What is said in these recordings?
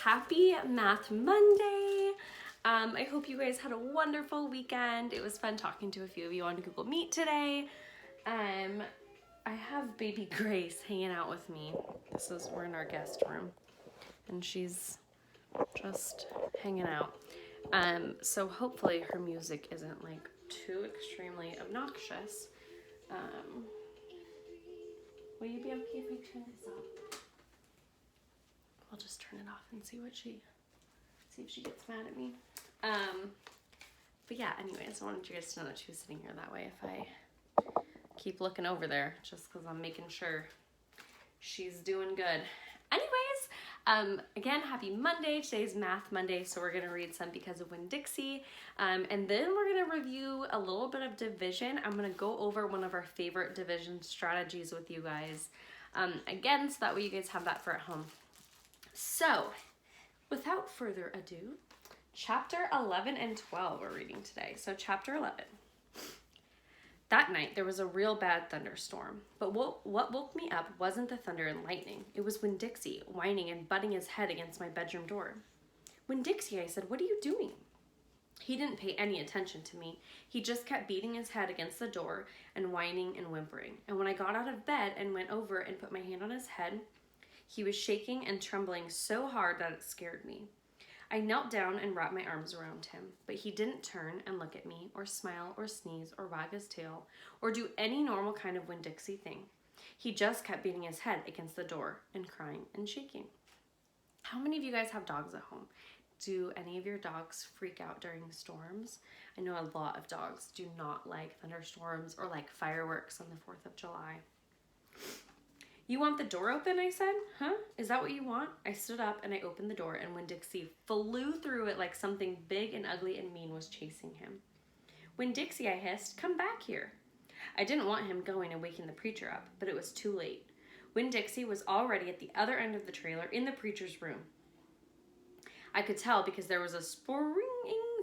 happy Math Monday. I hope you guys had a wonderful weekend. It was fun talking to a few of you on Google Meet today. I have baby Grace hanging out with me. We're in our guest room and she's just hanging out. So hopefully her music isn't like too extremely obnoxious. Will you be okay if I turn this off? I'll just turn it off and see if she gets mad at me. But yeah, anyways, I wanted you guys to know that she was sitting here that way if I keep looking over there, just because I'm making sure she's doing good. Anyways, again, happy Monday. Today's Math Monday, so we're going to read some Because of Winn-Dixie. And then we're going to review a little bit of division. I'm going to go over one of our favorite division strategies with you guys. Again, so that way you guys have that for at home. So, without further ado, chapter 11 and 12 we're reading today. So, chapter 11. That night, there was a real bad thunderstorm. But what woke me up wasn't the thunder and lightning. It was Winn-Dixie, whining and butting his head against my bedroom door. Winn-Dixie, I said, what are you doing? He didn't pay any attention to me. He just kept beating his head against the door and whining and whimpering. And when I got out of bed and went over and put my hand on his head, he was shaking and trembling so hard that it scared me. I knelt down and wrapped my arms around him, but he didn't turn and look at me, or smile, or sneeze, or wag his tail, or do any normal kind of Winn-Dixie thing. He just kept beating his head against the door and crying and shaking. How many of you guys have dogs at home? Do any of your dogs freak out during storms? I know a lot of dogs do not like thunderstorms or like fireworks on the 4th of July. You want the door open, I said. Huh? Is that what you want? I stood up and I opened the door and Winn-Dixie flew through it like something big and ugly and mean was chasing him. Winn-Dixie, I hissed, come back here. I didn't want him going and waking the preacher up, but it was too late. Winn-Dixie was already at the other end of the trailer in the preacher's room. I could tell because there was a springing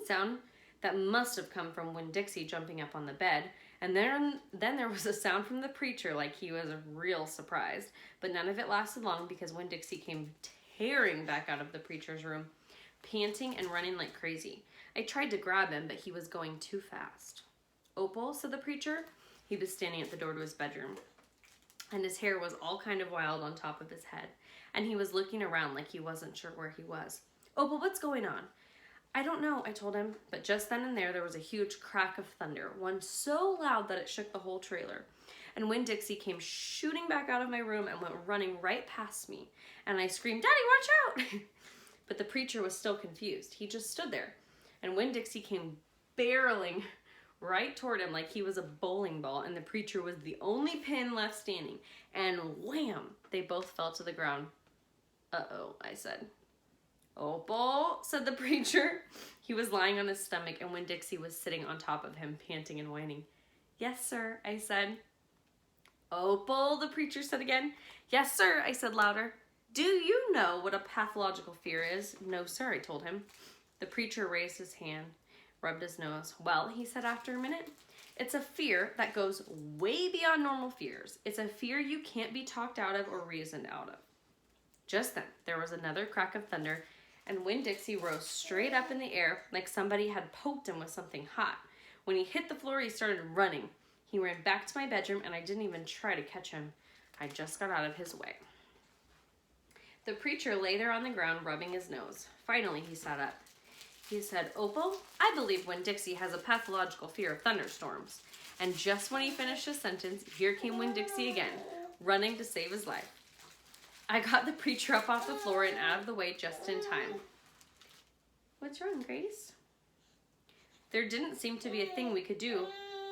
sound that must have come from Winn-Dixie jumping up on the bed. And then there was a sound from the preacher like he was real surprised. But none of it lasted long because Winn-Dixie came tearing back out of the preacher's room, panting and running like crazy. I tried to grab him, but he was going too fast. Opal, said the preacher. He was standing at the door to his bedroom. And his hair was all kind of wild on top of his head. And he was looking around like he wasn't sure where he was. Opal, what's going on? I don't know, I told him, but just then and there was a huge crack of thunder, one so loud that it shook the whole trailer. And Winn-Dixie came shooting back out of my room and went running right past me. And I screamed, Daddy, watch out! But the preacher was still confused. He just stood there. And Winn-Dixie came barreling right toward him like he was a bowling ball, and the preacher was the only pin left standing. And wham! They both fell to the ground. Uh-oh, I said. Opal, said the preacher. He was lying on his stomach and Winn-Dixie was sitting on top of him, panting and whining. Yes, sir, I said. Opal, the preacher said again. Yes, sir, I said louder. Do you know what a pathological fear is? No, sir, I told him. The preacher raised his hand, rubbed his nose. Well, he said after a minute, it's a fear that goes way beyond normal fears. It's a fear you can't be talked out of or reasoned out of. Just then, there was another crack of thunder, and Winn-Dixie rose straight up in the air like somebody had poked him with something hot. When he hit the floor, he started running. He ran back to my bedroom, and I didn't even try to catch him. I just got out of his way. The preacher lay there on the ground, rubbing his nose. Finally, he sat up. He said, Opal, I believe Winn-Dixie has a pathological fear of thunderstorms. And just when he finished his sentence, here came Winn-Dixie again, running to save his life. I got the preacher up off the floor and out of the way just in time. What's wrong, Grace? There didn't seem to be a thing we could do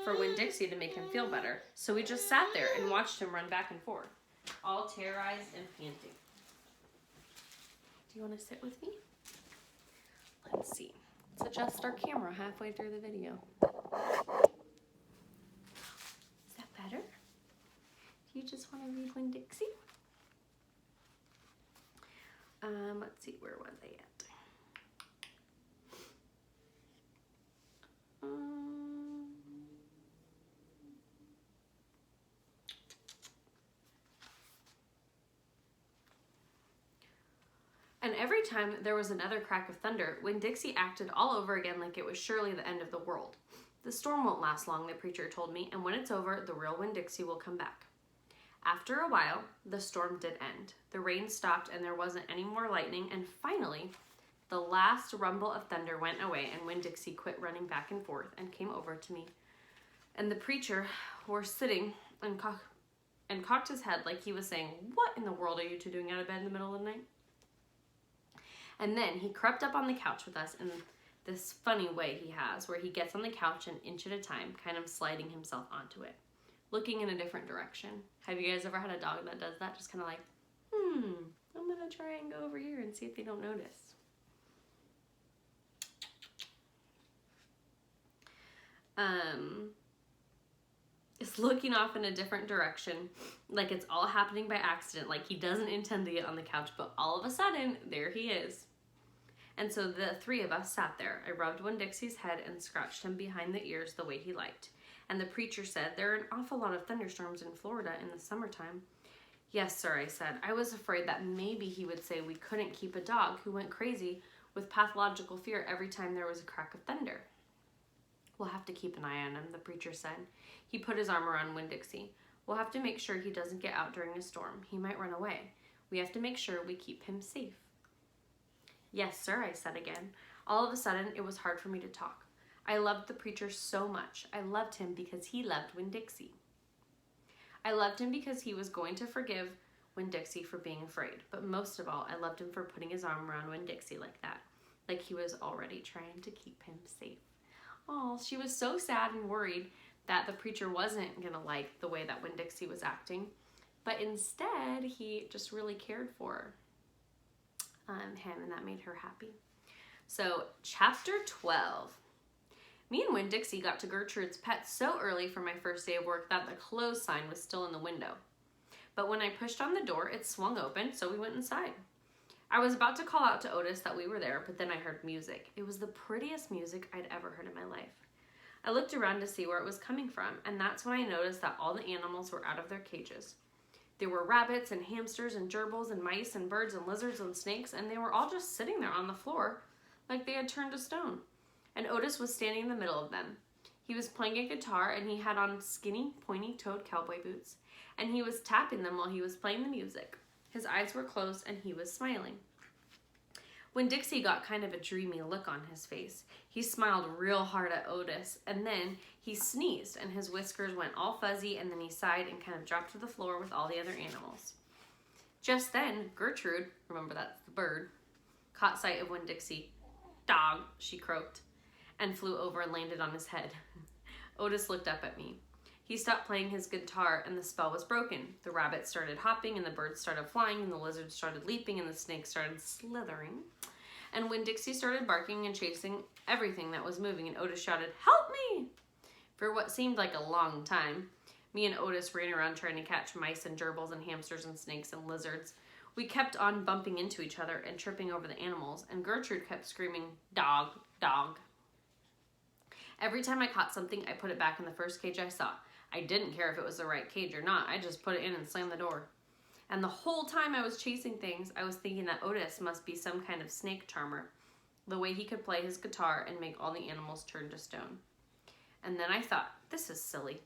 for Winn-Dixie to make him feel better, so we just sat there and watched him run back and forth, all terrorized and panting. Do you want to sit with me? Let's see. Let's adjust our camera halfway through the video. Is that better? Do you just want to read Winn-Dixie? Let's see, where was I at? An every time there was another crack of thunder, Winn-Dixie acted all over again like it was surely the end of the world. The storm won't last long, the preacher told me, and when it's over, the real Winn-Dixie will come back. After a while, the storm did end. The rain stopped and there wasn't any more lightning, and finally, the last rumble of thunder went away and Winn-Dixie quit running back and forth and came over to me. And the preacher was sitting and cocked his head like he was saying, "What in the world are you two doing out of bed in the middle of the night?" And then he crept up on the couch with us in this funny way he has, where he gets on the couch an inch at a time, kind of sliding himself onto it, looking in a different direction. Have you guys ever had a dog that does that? Just kind of like, I'm gonna try and go over here and see if they don't notice. Is looking off in a different direction, like it's all happening by accident, like he doesn't intend to get on the couch, but all of a sudden, there he is. And so the three of us sat there. I rubbed Winn-Dixie's head and scratched him behind the ears the way he liked. And the preacher said, "There are an awful lot of thunderstorms in Florida in the summertime." "Yes, sir," I said. I was afraid that maybe he would say we couldn't keep a dog who went crazy with pathological fear every time there was a crack of thunder. "We'll have to keep an eye on him," the preacher said. He put his arm around Winn-Dixie. "We'll have to make sure he doesn't get out during a storm. He might run away. We have to make sure we keep him safe." "Yes, sir," I said again. All of a sudden, it was hard for me to talk. I loved the preacher so much. I loved him because he loved Winn-Dixie. I loved him because he was going to forgive Winn-Dixie for being afraid. But most of all, I loved him for putting his arm around Winn-Dixie like that, like he was already trying to keep him safe. Oh, she was so sad and worried that the preacher wasn't going to like the way that Winn-Dixie was acting. But instead, he just really cared for him, and that made her happy. So, chapter 12. Me and Winn-Dixie got to Gertrude's Pet so early for my first day of work that the close sign was still in the window. But when I pushed on the door, it swung open, so we went inside. I was about to call out to Otis that we were there, but then I heard music. It was the prettiest music I'd ever heard in my life. I looked around to see where it was coming from, and that's when I noticed that all the animals were out of their cages. There were rabbits and hamsters and gerbils and mice and birds and lizards and snakes, and they were all just sitting there on the floor like they had turned to stone. And Otis was standing in the middle of them. He was playing a guitar, and he had on skinny, pointy-toed cowboy boots, and he was tapping them while he was playing the music. His eyes were closed, and he was smiling. Winn-Dixie got kind of a dreamy look on his face. He smiled real hard at Otis, and then he sneezed, and his whiskers went all fuzzy, and then he sighed and kind of dropped to the floor with all the other animals. Just then, Gertrude, remember that's the bird, caught sight of Winn-Dixie. "Dog," she croaked, and flew over and landed on his head. Otis looked up at me. He stopped playing his guitar, and the spell was broken. The rabbits started hopping, and the birds started flying, and the lizards started leaping, and the snakes started slithering. And Winn-Dixie started barking and chasing everything that was moving, and Otis shouted, "Help me!" For what seemed like a long time, me and Otis ran around trying to catch mice and gerbils and hamsters and snakes and lizards. We kept on bumping into each other and tripping over the animals, and Gertrude kept screaming, "Dog, dog." Every time I caught something, I put it back in the first cage I saw. I didn't care if it was the right cage or not. I just put it in and slammed the door. And the whole time I was chasing things, I was thinking that Otis must be some kind of snake charmer, the way he could play his guitar and make all the animals turn to stone. And then I thought, this is silly.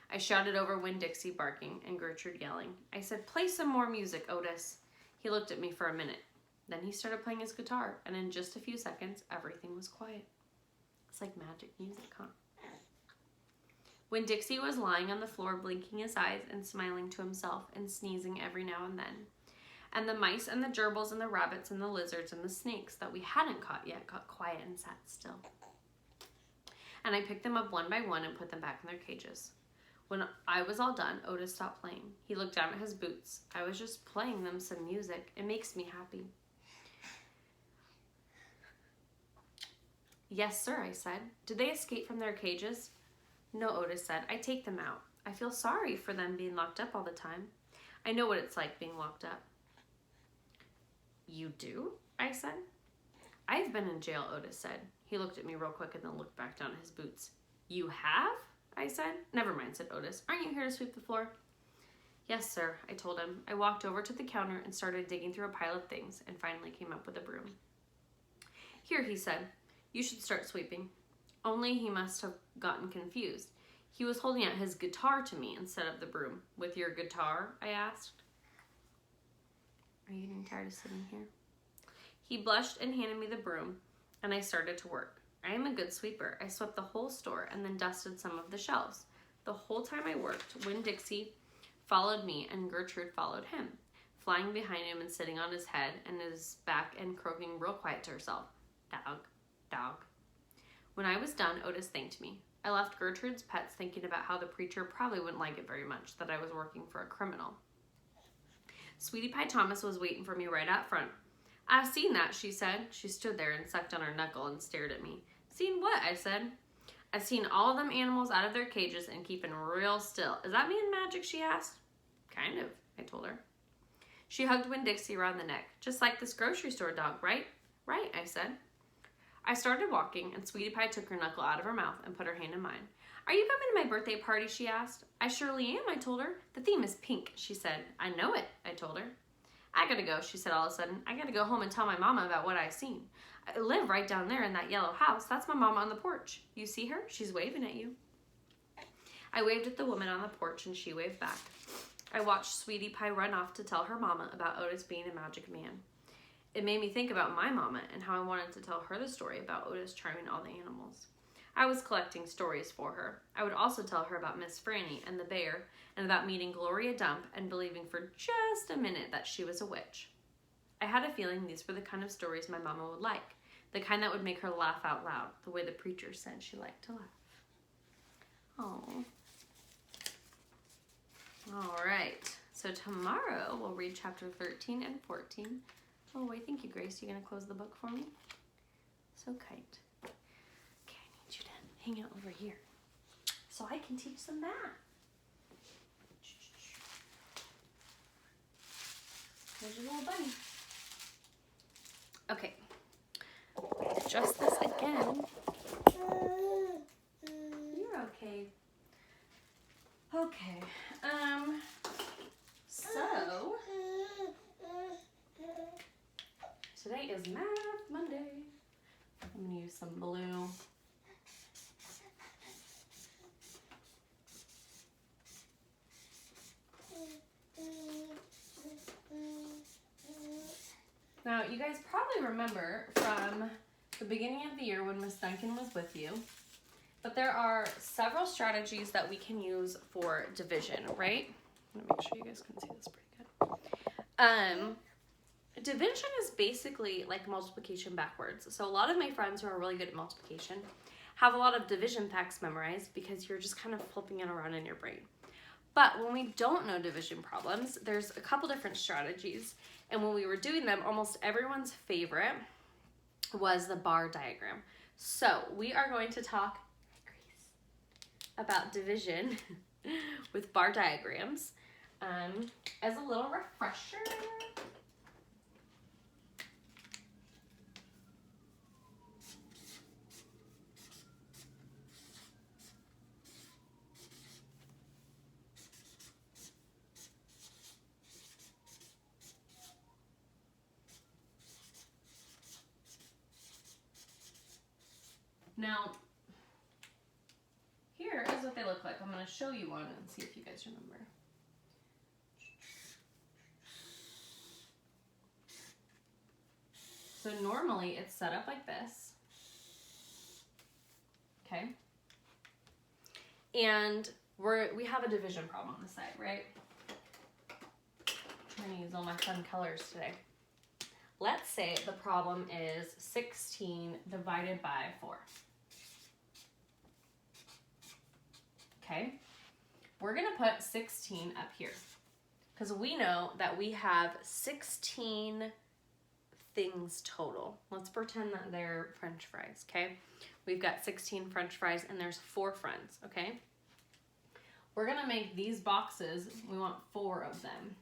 I shouted over Winn-Dixie barking and Gertrude yelling. I said, "Play some more music, Otis." He looked at me for a minute. Then he started playing his guitar, and in just a few seconds, everything was quiet. It's like magic music, huh? Winn-Dixie was lying on the floor, blinking his eyes and smiling to himself and sneezing every now and then. And the mice and the gerbils and the rabbits and the lizards and the snakes that we hadn't caught yet got quiet and sat still. And I picked them up one by one and put them back in their cages. When I was all done, Otis stopped playing. He looked down at his boots. I was just playing them some music. It makes me happy. "Yes, sir," I said. "Did they escape from their cages?" "No," Otis said. "I take them out. I feel sorry for them being locked up all the time. I know what it's like being locked up." "You do?" I said. "I've been in jail," Otis said. He looked at me real quick and then looked back down at his boots. "You have?" I said. "Never mind," said Otis. "Aren't you here to sweep the floor?" Yes, sir, I told him. I walked over to the counter and started digging through a pile of things and finally came up with a broom. Here, he said, you should start sweeping. Only he must have gotten confused. He was holding out his guitar to me instead of the broom. With your guitar? I asked. Are you getting tired of sitting here? He blushed and handed me the broom, and I started to work. I am a good sweeper. I swept the whole store and then dusted some of the shelves. The whole time I worked, Winn-Dixie followed me and Gertrude followed him, flying behind him and sitting on his head and his back and croaking real quiet to herself. Dog, dog. When I was done, Otis thanked me. I left Gertrude's pets thinking about how the preacher probably wouldn't like it very much that I was working for a criminal. Sweetie Pie Thomas was waiting for me right out front. I've seen that, she said. She stood there and sucked on her knuckle and stared at me. Seen what? I said. I've seen all of them animals out of their cages and keeping real still. Is that mean magic, she asked. Kind of, I told her. She hugged Winn-Dixie around the neck. Just like this grocery store dog, right? Right, I said. I started walking, and Sweetie Pie took her knuckle out of her mouth and put her hand in mine. Are you coming to my birthday party, she asked. I surely am, I told her. The theme is pink, she said. I know it, I told her. I gotta go, she said all of a sudden. I gotta go home and tell my mama about what I seen. I live right down there in that yellow house. That's my mama on the porch. You see her? She's waving at you. I waved at the woman on the porch, and she waved back. I watched Sweetie Pie run off to tell her mama about Otis being a magic man. It made me think about my mama and how I wanted to tell her the story about Otis charming all the animals. I was collecting stories for her. I would also tell her about Miss Franny and the bear, and about meeting Gloria Dump and believing for just a minute that she was a witch. I had a feeling these were the kind of stories my mama would like, the kind that would make her laugh out loud, the way the preacher said she liked to laugh. Oh. All right, so tomorrow we'll read chapter 13 and 14. Oh, wait, thank you, Grace. You gonna close the book for me? So kind. Okay, I need you to hang out over here so I can teach some math. There's your little bunny. Okay, adjust this again. You're okay. Okay, so today is Math Monday. I'm gonna use some blue. Now, you guys probably remember from the beginning of the year when Miss Duncan was with you, but there are several strategies that we can use for division, right? Let me make sure you guys can see this pretty good. Division is basically like multiplication backwards. So a lot of my friends who are really good at multiplication have a lot of division facts memorized because you're just kind of flipping it around in your brain. But when we don't know division problems, there's a couple different strategies. And when we were doing them, almost everyone's favorite was the bar diagram. So we are going to talk about division with bar diagrams as a little refresher. Now, here is what they look like. I'm going to show you one and see if you guys remember. So normally it's set up like this. Okay. And we have a division problem on the side, right? I'm trying to use all my fun colors today. Let's say the problem is 16 divided by 4. Okay, we're going to put 16 up here because we know that we have 16 things total. Let's pretend that they're French fries, okay? We've got 16 French fries and there's 4 friends, okay? We're going to make these boxes, we want 4 of them.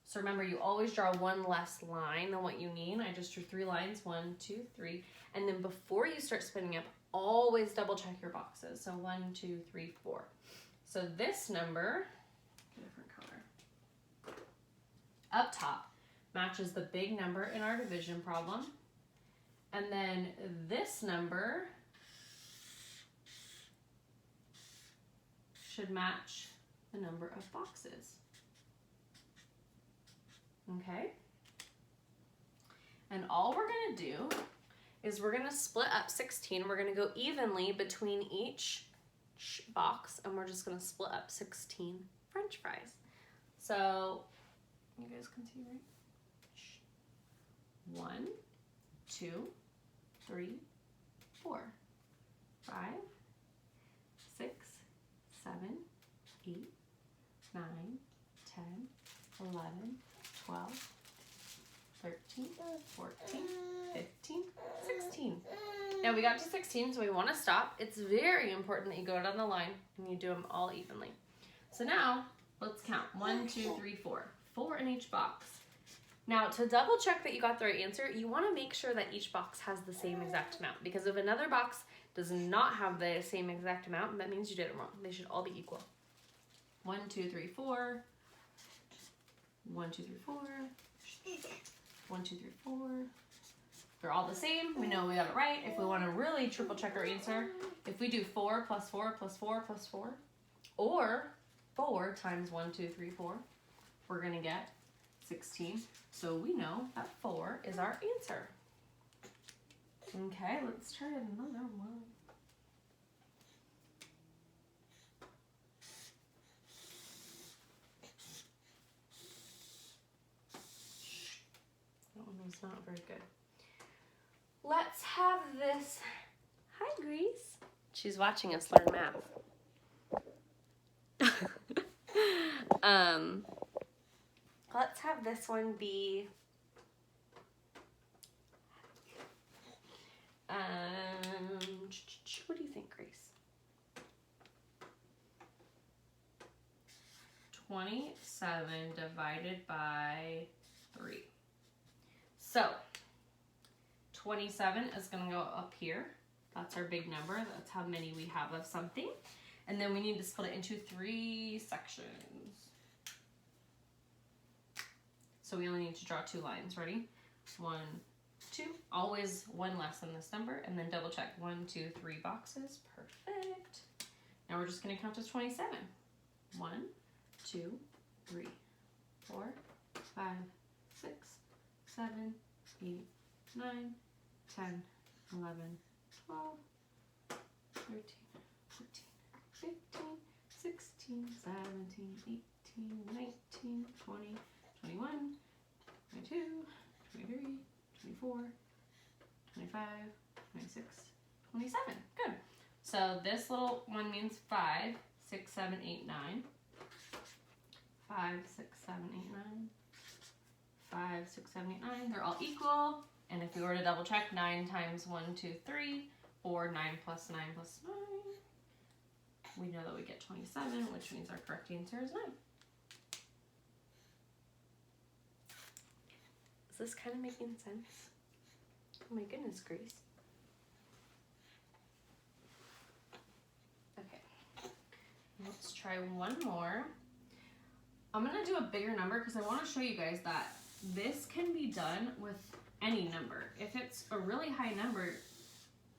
So remember, you always draw one less line than what you need. I just drew 3 lines, 1, 2, 3. And then before you start spinning up, always double check your boxes. So 1, 2, 3, 4. So this number, get a up top matches the big number in our division problem. And then this number should match the number of boxes. Okay? And all we're gonna do is we're gonna split up 16. We're gonna go evenly between each box, and we're just gonna split up 16 French fries. So, you guys can see, right? 1, 2, 3, 4, 5, 6, 7, 8, 9, 10, 11, 12, 13, 14, 15, 16. Now we got to 16, so we want to stop. It's very important that you go down the line and you do them all evenly. So now, let's count. 1, 2, 3, 4. 4 in each box. Now, to double check that you got the right answer, you want to make sure that each box has the same exact amount. Because if another box does not have the same exact amount, that means you did it wrong. They should all be equal. 1, 2, 3, 4. 1, 2, 3, 4. 1, 2, 3, 4. They're all the same. We know we got it right. If we want to really triple check our answer, if we do 4 plus 4 plus 4 plus 4, or 4 times 1, 2, 3, 4, we're going to get 16. So we know that 4 is our answer. Okay, let's try another one. That one was not very good. Let's have this. Hi, Grace. She's watching us learn math. Let's have this one be what do you think, Grace? 27 divided by 3. So 27 is going to go up here. That's our big number. That's how many we have of something. And then we need to split it into 3 sections. So we only need to draw 2 lines. Ready? 1, 2. Always one less than this number. And then double check. 1, 2, 3 boxes. Perfect. Now we're just going to count to 27. 1, 2, 3, 4, 5, 6, 7, 8, 9, 10, 11, 12, 13, 14, 15, 16, 17, 18, 19, 20, 21, 22, 23, 24, 25, 26, 27. Good. So this little one means 5, 6, 7, 8, 9. 5, 6, 7, 8, 9. 5, 6, 7, 8, 9. They're all equal. And if we were to double check, 9 times 1, 2, 3, or 9 plus 9 plus 9, we know that we get 27, which means our correct answer is 9. Is this kind of making sense? Oh my goodness, Grace. Okay, let's try one more. I'm gonna do a bigger number because I want to show you guys that this can be done with any number. If it's a really high number,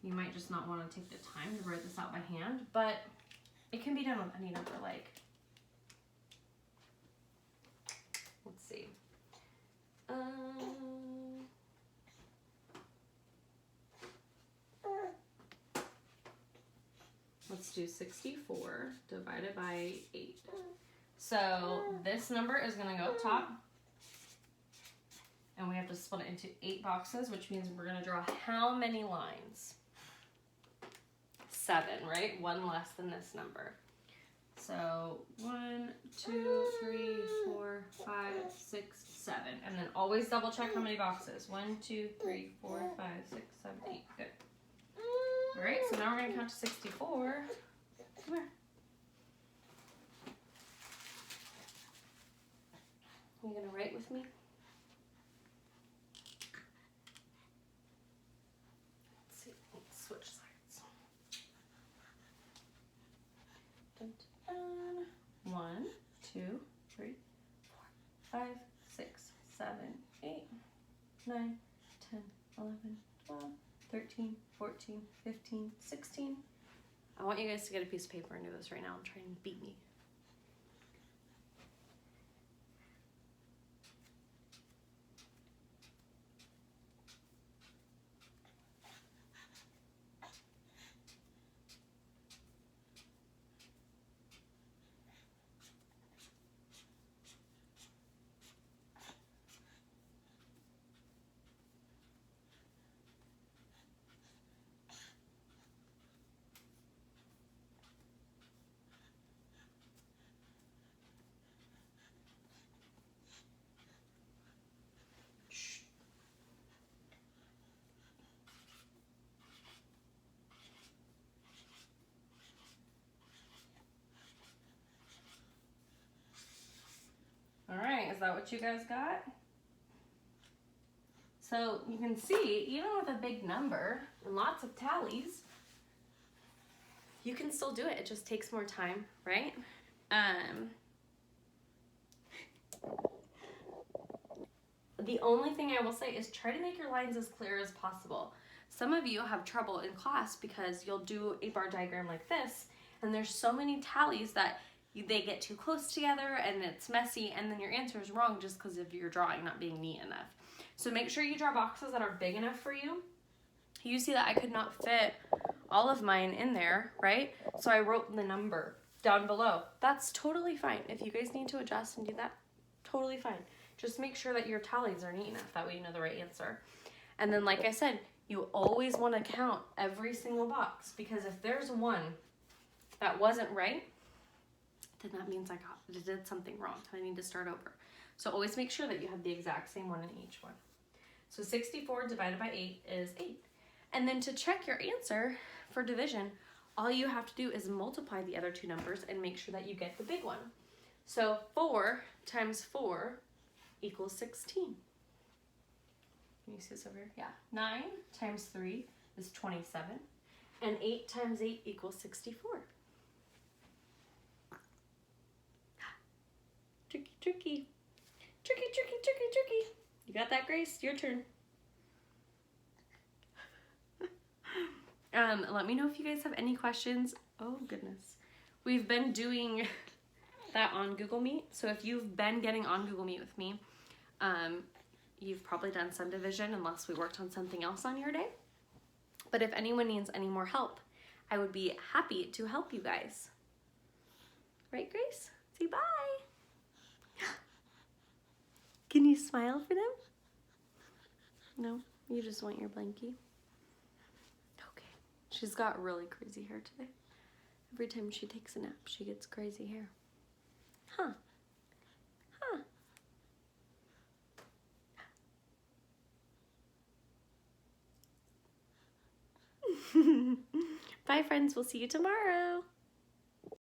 you might just not want to take the time to write this out by hand, but it can be done with any number. Like, let's see. Let's do 64 divided by 8. So this number is going to go up top, and we have to split it into 8 boxes, which means we're going to draw how many lines? 7, right? One less than this number. So 1, 2, 3, 4, 5, 6, 7. And then always double check how many boxes. 1, 2, 3, 4, 5, 6, 7, 8. Good. All right, so now we're going to count to 64. Come here. Are you going to write with me? Let's see. Let's switch sides. Dun, dun, dun. 1, 2, 3, 4, 5, 6, 9, 10, 11, 12, 13, 14, 15, 16. I want you guys to get a piece of paper and do this right now and try and beat me. All right, is that what you guys got? So you can see, even with a big number and lots of tallies, you can still do it. It just takes more time, right? The only thing I will say is try to make your lines as clear as possible. Some of you have trouble in class because you'll do a bar diagram like this, and there's so many tallies that they get too close together and it's messy, and then your answer is wrong just because of your drawing not being neat enough. So make sure you draw boxes that are big enough for you. You see that I could not fit all of mine in there, right? So I wrote the number down below. That's totally fine. If you guys need to adjust and do that, totally fine. Just make sure that your tallies are neat enough. That way you know the right answer. And then, like I said, you always want to count every single box, because if there's one that wasn't right, then that means I did something wrong. I need to start over. So always make sure that you have the exact same one in each one. So 64 divided by 8 is 8. And then to check your answer for division, all you have to do is multiply the other two numbers and make sure that you get the big one. So 4 times 4 equals 16. Can you see this over here? Yeah. 9 times 3 is 27. And 8 times 8 equals 64. Tricky, tricky. Tricky, tricky, tricky, tricky. You got that, Grace? Your turn. Let me know if you guys have any questions. Oh, goodness. We've been doing that on Google Meet. So if you've been getting on Google Meet with me, you've probably done some division unless we worked on something else on your day. But if anyone needs any more help, I would be happy to help you guys. Right, Grace? Say bye. Can you smile for them? No? You just want your blankie? Okay. She's got really crazy hair today. Every time she takes a nap, she gets crazy hair. Huh. Huh. Bye, friends. We'll see you tomorrow.